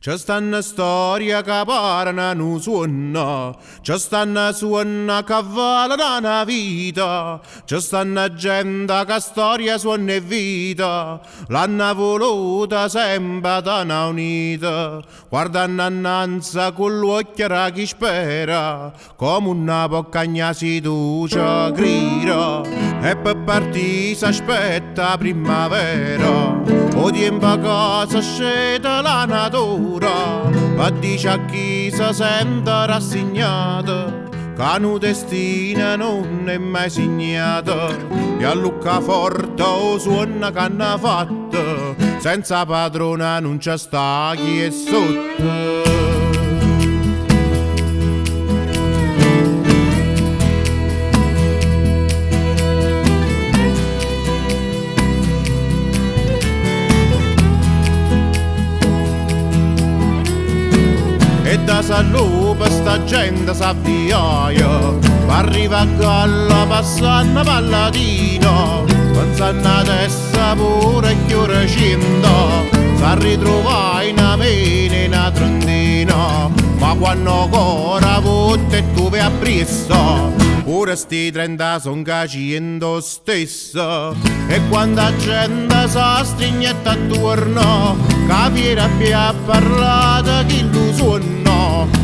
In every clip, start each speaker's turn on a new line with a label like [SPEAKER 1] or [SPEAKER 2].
[SPEAKER 1] C'è stanno storia che parlano suona, c'è stanno suona che valano una vita, c'è stanno gente che storia suona e vita, l'hanno voluta sempre da una unita, guardando annanzi con l'occhio a chi spera, come una poccagna si duce grida, e per partire si aspetta primavera, o tempo che si scende la natura. Ma dice a chi si sente rassegnato che un destino non è mai segnato e a Lucca forte o suona che hanno fatto senza padrona non c'è sta chi è sotto. E da salupa sta gente s'avviaia, arriva a galla passando palladino, pensando adesso pure che ora cinta, sa ritrovare una mena e una trentina, ma quando ancora volte e tu vai a presto, pure sti 30 son cacendo stesso, e quando la gente sa strignetta attorno, capire abbia parlato chi lo suona,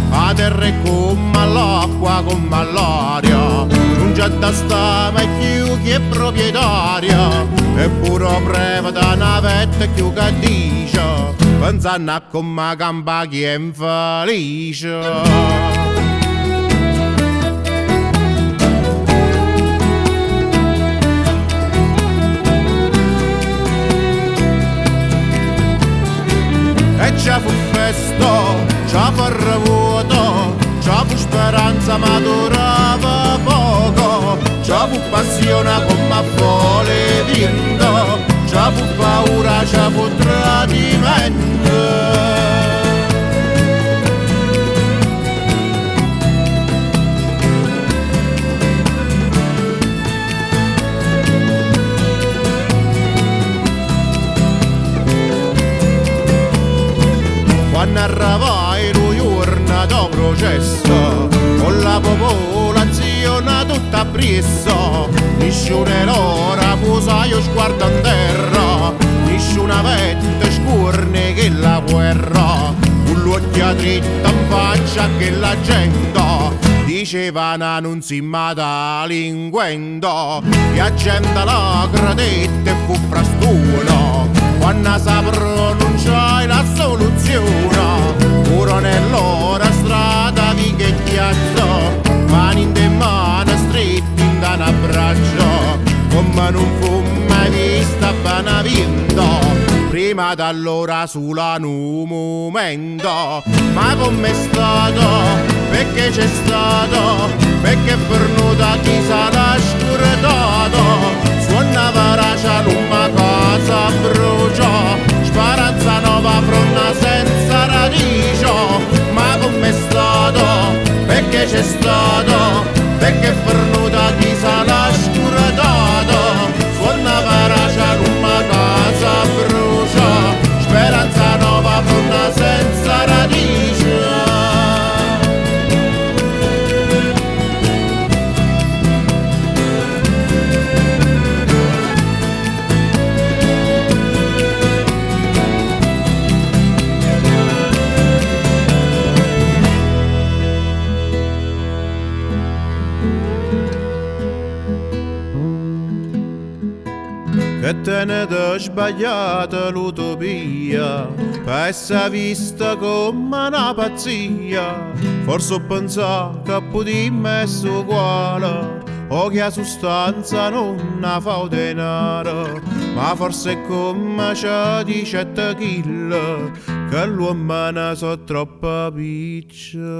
[SPEAKER 1] a terra è come l'acqua, come l'aria, non c'è da stare più che è proprietaria, eppure breve da navetta più che dice, pensando a come campa chi è infelice. E c'è fu festo, c'è fu revuto, c'è fu speranza ma durava poco, c'è fu passione come vuole vinto, c'è fu paura, c'è fu tradimento. Quando arrivai lo giorno del processo, con la popolazione tutta presso, nessuna l'ora posa io sguardo in terra, nessuna vette scorne che la guerra, con l'occhio dritto in faccia che la gente diceva non si mata linguendo, e la gente la credette e fu frastuna, quando sa pronunciare la soluzione, ora nell'ora strada vi che chiazzo, mani in mano stretti in un abbraccio, come non fu mai vista Benavento, prima d'allora solo un momento, ma com'è stato, perché c'è stato, perché è venuta chi sarà scurtato, suona varacia l'umma casa brucia, speranza nuova fronna senza radice, ma com'è stato, perché c'è stato, perché è venuta chi sarà scurtato, suona varacia l'umma casa brucia, speranza nuova fronna senza radice. Che tenete sbagliata l'utopia, per essere vista come una pazzia, forse ho pensato che potremmo essere uguali, o che la sostanza non la fa denaro, ma forse è come ci dice Achille, che l'uomo ne so troppo piccerilla.